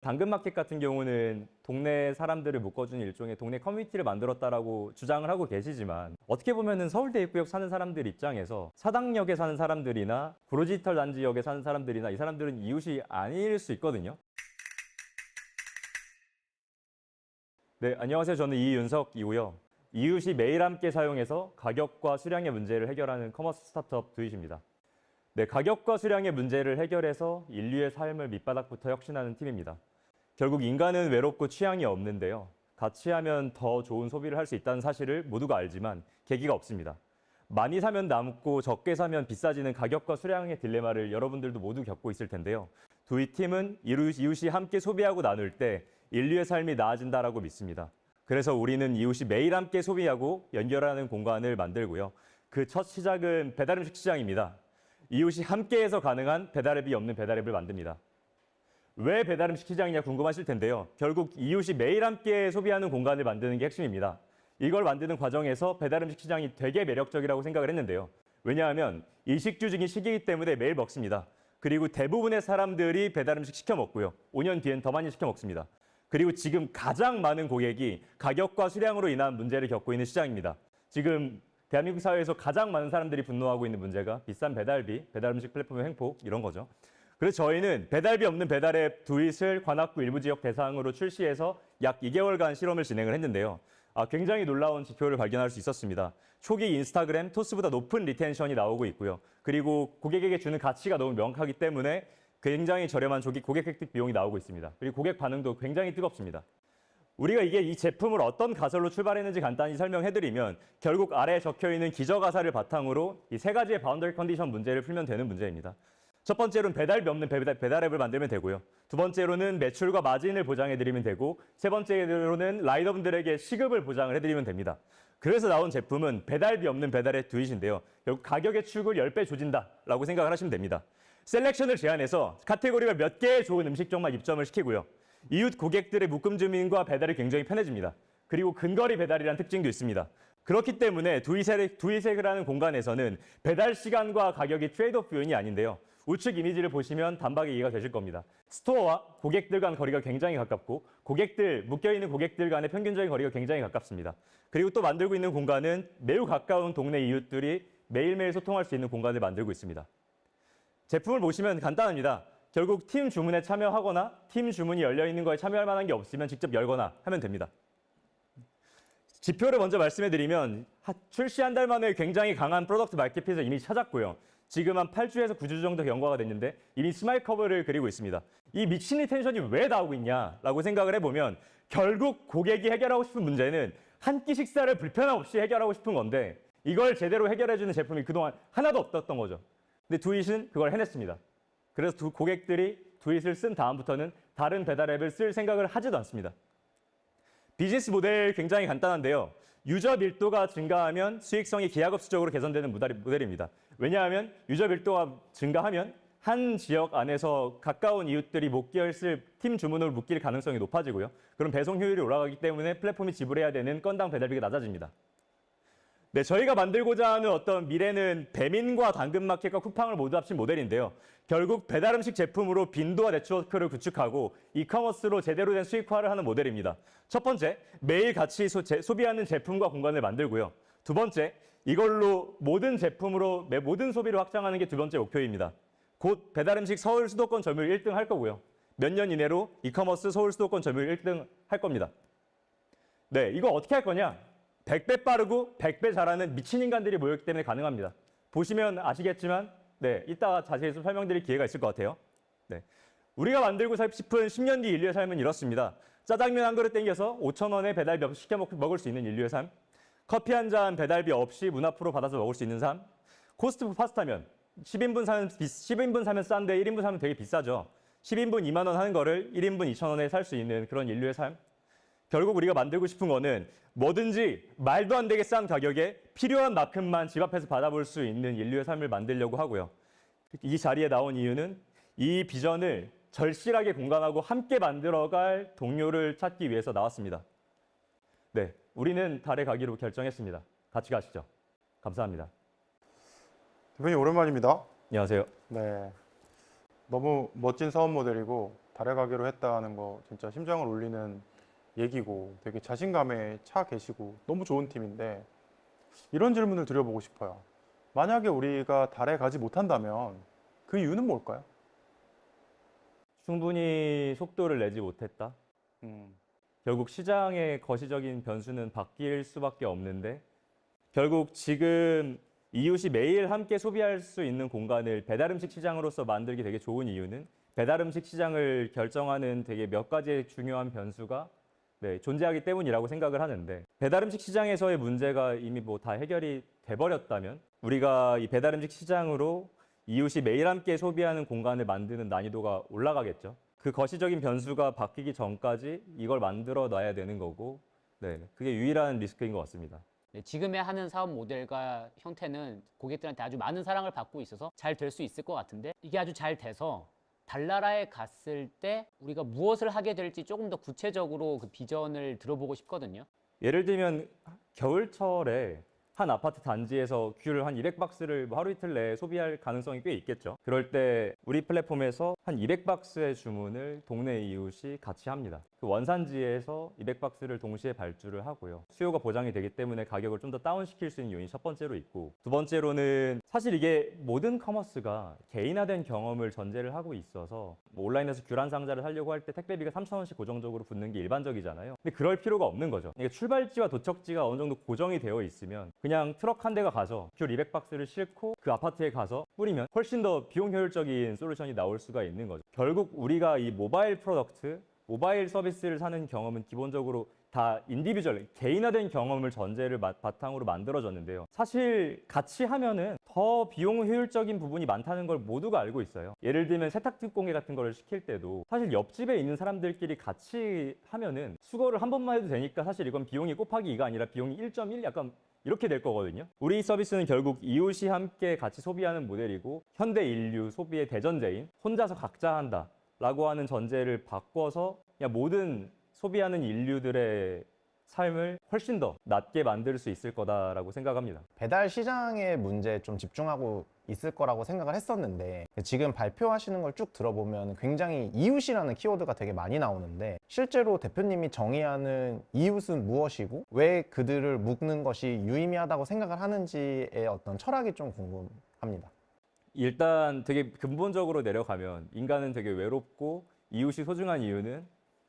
당근마켓 같은 경우는 동네 사람들을 묶어주는 일종의 동네 커뮤니티를 만들었다라고 주장을 하고 계시지만 어떻게 보면은 서울대 입구역 사는 사람들 입장에서 사당역에 사는 사람들이나 구로디지털 단지역에 사는 사람들이나 이 사람들은 이웃이 아닐 수 있거든요. 네, 안녕하세요. 저는 이윤석이고요. 이웃이 매일 함께 사용해서 가격과 수량의 문제를 해결하는 커머스 스타트업 두잇입니다. 네, 가격과 수량의 문제를 해결해서 인류의 삶을 밑바닥부터 혁신하는 팀입니다. 결국 인간은 외롭고 취향이 없는데요. 같이 하면 더 좋은 소비를 할 수 있다는 사실을 모두가 알지만 계기가 없습니다. 많이 사면 남고 적게 사면 비싸지는 가격과 수량의 딜레마를 여러분들도 모두 겪고 있을 텐데요. 두잇 팀은 이웃이 함께 소비하고 나눌 때 인류의 삶이 나아진다라고 믿습니다. 그래서 우리는 이웃이 매일 함께 소비하고 연결하는 공간을 만들고요. 그 첫 시작은 배달음식 시장입니다. 이웃이 함께해서 가능한 배달앱이 없는 배달앱을 만듭니다. 왜 배달음식 시장이냐 궁금하실 텐데요. 결국 이웃이 매일 함께 소비하는 공간을 만드는 게 핵심입니다. 이걸 만드는 과정에서 배달음식 시장이 되게 매력적이라고 생각을 했는데요. 왜냐하면 일식주 중인 시기이기 때문에 매일 먹습니다. 그리고 대부분의 사람들이 배달음식 시켜 먹고요. 5년 뒤엔 더 많이 시켜 먹습니다. 그리고 지금 가장 많은 고객이 가격과 수량으로 인한 문제를 겪고 있는 시장입니다. 지금 대한민국 사회에서 가장 많은 사람들이 분노하고 있는 문제가 비싼 배달비, 배달음식 플랫폼의 횡포 이런 거죠. 그래서 저희는 배달비 없는 배달앱 두잇을 관악구 일부 지역 대상으로 출시해서 약 2개월간 실험을 진행을 했는데요. 굉장히 놀라운 지표를 발견할 수 있었습니다. 초기 인스타그램 토스보다 높은 리텐션이 나오고 있고요. 그리고 고객에게 주는 가치가 너무 명확하기 때문에 굉장히 저렴한 조기 고객 획득 비용이 나오고 있습니다. 그리고 고객 반응도 굉장히 뜨겁습니다. 우리가 이 제품을 어떤 가설로 출발했는지 간단히 설명해드리면 결국 아래에 적혀있는 기저가사를 바탕으로 이 세 가지의 바운더리 컨디션 문제를 풀면 되는 문제입니다. 첫 번째로는 배달비 없는 배달앱을 만들면 되고요. 두 번째로는 매출과 마진을 보장해드리면 되고 세 번째로는 라이더분들에게 시급을 보장을 해드리면 됩니다. 그래서 나온 제품은 배달비 없는 배달앱 두잇인데요. 결국 가격의 축을 10배 조진다라고 생각을 하시면 됩니다. 셀렉션을 제한해서 카테고리가 몇 개의 좋은 음식점만 입점을 시키고요. 이웃 고객들의 묶음 주민과 배달이 굉장히 편해집니다. 그리고 근거리 배달이라는 특징도 있습니다. 그렇기 때문에 두잇이라는 공간에서는 배달 시간과 가격이 트레이드오프 요인이 아닌데요. 우측 이미지를 보시면 단박에 이해가 되실 겁니다. 스토어와 고객들 간 거리가 굉장히 가깝고 묶여있는 고객들 간의 평균적인 거리가 굉장히 가깝습니다. 그리고 또 만들고 있는 공간은 매우 가까운 동네 이웃들이 매일매일 소통할 수 있는 공간을 만들고 있습니다. 제품을 보시면 간단합니다. 결국 팀 주문에 참여하거나 팀 주문이 열려있는 거에 참여할 만한 게 없으면 직접 열거나 하면 됩니다. 지표를 먼저 말씀해드리면 출시 한 달 만에 굉장히 강한 프로덕트 마켓핏을 이미 찾았고요. 지금 한 8주에서 9주 정도 연구가 됐는데 이미 스마일 커브를 그리고 있습니다. 이 미친 리텐션이 왜 나오고 있냐라고 생각을 해보면 결국 고객이 해결하고 싶은 문제는 한 끼 식사를 불편함 없이 해결하고 싶은 건데 이걸 제대로 해결해주는 제품이 그동안 하나도 없었던 거죠. 근데 두잇은 그걸 해냈습니다. 그래서 고객들이 두잇을 쓴 다음부터는 다른 배달 앱을 쓸 생각을 하지도 않습니다. 비즈니스 모델 굉장히 간단한데요. 유저 밀도가 증가하면 수익성이 기하급수적으로 개선되는 모델입니다. 왜냐하면 유저 밀도가 증가하면 한 지역 안에서 가까운 이웃들이 목기를 쓸 팀 주문으로 묶일 가능성이 높아지고요. 그럼 배송 효율이 올라가기 때문에 플랫폼이 지불해야 되는 건당 배달비가 낮아집니다. 네, 저희가 만들고자 하는 어떤 미래는 배민과 당근마켓과 쿠팡을 모두 합친 모델인데요. 결국 배달음식 제품으로 빈도와 네트워크를 구축하고 이커머스로 제대로 된 수익화를 하는 모델입니다. 첫 번째, 매일 같이 소비하는 제품과 공간을 만들고요. 두 번째, 이걸로 모든 제품으로 모든 소비를 확장하는 게 두 번째 목표입니다. 곧 배달음식 서울 수도권 점유율 1등 할 거고요. 몇 년 이내로 이커머스 서울 수도권 점유율 1등 할 겁니다. 네, 이거 어떻게 할 거냐? 100배 빠르고 100배 잘하는 미친 인간들이 모였기 때문에 가능합니다. 보시면 아시겠지만 네, 이따가 자세히 설명드릴 기회가 있을 것 같아요. 네, 우리가 만들고 싶은 10년 뒤 인류의 삶은 이렇습니다. 짜장면 한 그릇 땡겨서 5,000원에 배달비 없이 시켜 먹을 수 있는 인류의 삶. 커피 한 잔 배달비 없이 문 앞으로 받아서 먹을 수 있는 삶. 코스트코 파스타면 10인분 사면 싼데 1인분 사면 되게 비싸죠. 10인분 2만 원 하는 거를 1인분 2,000원에 살 수 있는 그런 인류의 삶. 결국 우리가 만들고 싶은 거는 뭐든지 말도 안 되게 싼 가격에 필요한 만큼만 집 앞에서 받아볼 수 있는 인류의 삶을 만들려고 하고요. 이 자리에 나온 이유는 이 비전을 절실하게 공감하고 함께 만들어갈 동료를 찾기 위해서 나왔습니다. 네, 우리는 달에 가기로 결정했습니다. 같이 가시죠. 감사합니다. 대표님 오랜만입니다. 안녕하세요. 네, 너무 멋진 사업 모델이고 달에 가기로 했다는 거 진짜 심장을 울리는 얘기고 되게 자신감에 차 계시고 너무 좋은 팀인데 이런 질문을 드려보고 싶어요. 만약에 우리가 달에 가지 못한다면 그 이유는 뭘까요? 충분히 속도를 내지 못했다. 결국 시장의 거시적인 변수는 바뀔 수밖에 없는데 결국 지금 이웃이 매일 함께 소비할 수 있는 공간을 배달음식 시장으로서 만들기 되게 좋은 이유는 배달음식 시장을 결정하는 되게 몇 가지의 중요한 변수가 존재하기 때문이라고 생각을 하는데 배달음식 시장에서의 문제가 이미 뭐 다 해결이 돼버렸다면 우리가 이 배달음식 시장으로 이웃이 매일 함께 소비하는 공간을 만드는 난이도가 올라가겠죠. 그 거시적인 변수가 바뀌기 전까지 이걸 만들어 놔야 되는 거고 그게 유일한 리스크인 것 같습니다. 네, 지금의 하는 사업 모델과 형태는 고객들한테 아주 많은 사랑을 받고 있어서 잘 될 수 있을 것 같은데 이게 아주 잘 돼서 달나라에 갔을 때 우리가 무엇을 하게 될지 조금 더 구체적으로 그 비전을 들어보고 싶거든요. 예를 들면 겨울철에 한 아파트 단지에서 귤 한 200박스를 하루 이틀 내에 소비할 가능성이 꽤 있겠죠. 그럴 때 우리 플랫폼에서 한 200박스의 주문을 동네 이웃이 같이 합니다. 그 원산지에서 200박스를 동시에 발주를 하고요. 수요가 보장이 되기 때문에 가격을 좀 더 다운시킬 수 있는 요인이 첫 번째로 있고 두 번째로는 사실 이게 모든 커머스가 개인화된 경험을 전제를 하고 있어서 뭐 온라인에서 귤 한 상자를 사려고 할 때 택배비가 3,000원씩 고정적으로 붙는 게 일반적이잖아요. 근데 그럴 필요가 없는 거죠. 이게 출발지와 도착지가 어느 정도 고정이 되어 있으면 그냥 트럭 한 대가 가서 귤 200박스를 싣고 그 아파트에 가서 뿌리면 훨씬 더 비용 효율적인 솔루션이 나올 수가 있는 거죠. 결국 우리가 이 모바일 프로덕트 모바일 서비스를 사는 경험은 기본적으로 다 인디비주얼, 개인화된 경험을 전제를 바탕으로 만들어졌는데요. 사실 같이 하면은 더 비용 효율적인 부분이 많다는 걸 모두가 알고 있어요. 예를 들면 세탁 공예 같은 거를 시킬 때도 사실 옆집에 있는 사람들끼리 같이 하면은 수거를 한 번만 해도 되니까 사실 이건 비용이 곱하기 2가 아니라 비용이 1.1 약간 이렇게 될 거거든요. 우리 서비스는 결국 이웃이 함께 같이 소비하는 모델이고 현대 인류 소비의 대전제인 혼자서 각자 한다 라고 하는 전제를 바꿔서 그냥 모든 소비하는 인류들의 삶을 훨씬 더 낫게 만들 수 있을 거다라고 생각합니다. 배달 시장의 문제에 좀 집중하고 있을 거라고 생각을 했었는데 지금 발표하시는 걸 쭉 들어보면 굉장히 이웃이라는 키워드가 되게 많이 나오는데 실제로 대표님이 정의하는 이웃은 무엇이고 왜 그들을 묶는 것이 유의미하다고 생각을 하는지의 어떤 철학이 좀 궁금합니다. 일단 되게 근본적으로 내려가면 인간은 되게 외롭고 이웃이 소중한 이유는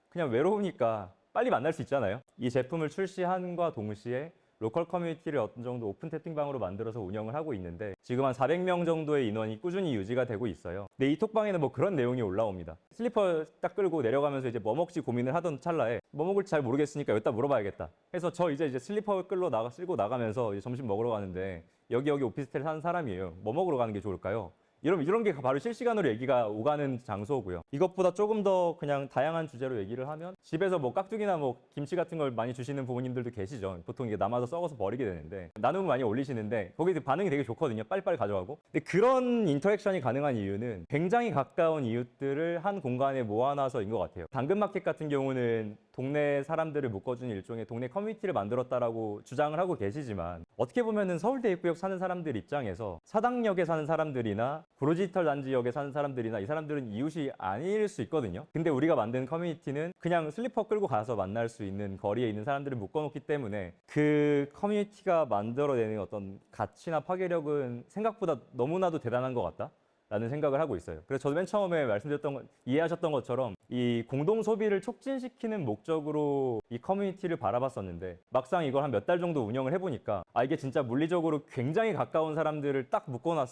그냥 외로우니까 빨리 만날 수 있잖아요. 이 제품을 출시한과 동시에 로컬 커뮤니티를 어떤 정도 오픈 채팅방으로 만들어서 운영을 하고 있는데 지금 한 400명 정도의 인원이 꾸준히 유지가 되고 있어요. 근데 이 톡방에는 뭐 그런 내용이 올라옵니다. 슬리퍼 딱 끌고 내려가면서 이제 뭐 먹지 고민을 하던 찰나에 뭐 먹을지 잘 모르겠으니까 여기다 물어봐야겠다. 그래서 저 이제 슬리퍼 끌고 나가면서 이제 점심 먹으러 가는데 여기 오피스텔 사는 사람이에요. 뭐 먹으러 가는 게 좋을까요? 이런 게 바로 실시간으로 얘기가 오가는 장소고요. 이것보다 조금 더 그냥 다양한 주제로 얘기를 하면 집에서 뭐 깍두기나 뭐 김치 같은 걸 많이 주시는 부모님들도 계시죠. 보통 이게 남아서 썩어서 버리게 되는데 나눔을 많이 올리시는데 거기에 반응이 되게 좋거든요. 빨리빨리 가져가고. 근데 그런 인터랙션이 가능한 이유는 굉장히 가까운 이웃들을 한 공간에 모아놔서인 것 같아요. 당근마켓 같은 경우는 동네 사람들을 묶어주는 일종의 동네 커뮤니티를 만들었다라고 주장을 하고 계시지만 어떻게 보면은 서울대 입구역 사는 사람들 입장에서 사당역에 사는 사람들이나 구로디지털 단지역에 사는 사람들이나 이 사람들은 이웃이 아닐 수 있거든요. 근데 우리가 만든 커뮤니티는 그냥 슬리퍼 끌고 가서 만날 수 있는 거리에 있는 사람들을 묶어놓기 때문에 그 커뮤니티가 만들어내는 어떤 가치나 파괴력은 생각보다 너무나도 대단한 것 같다. 라는 생각을 하고 있어요. 그래서 저도 맨 처음에 이해하셨던 것처럼 이 공동 소비를 촉진시키는 목적으로 이 커뮤니티를 바라봤었는데 막상 이걸 한 몇 달 정도 운영을 해보니까 이게 진짜 물리적으로 굉장히 가까운 사람들을 딱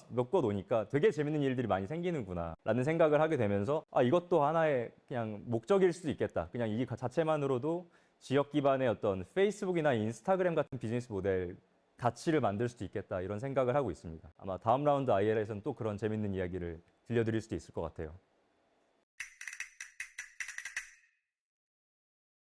묶어놓으니까 되게 재밌는 일들이 많이 생기는구나 라는 생각을 하게 되면서 이것도 하나의 그냥 목적일 수도 있겠다. 그냥 이 자체만으로도 지역 기반의 어떤 페이스북이나 인스타그램 같은 비즈니스 모델 가치를 만들 수도 있겠다 이런 생각을 하고 있습니다. 아마 다음 라운드 IL에서는 또 그런 재밌는 이야기를 들려드릴 수도 있을 것 같아요.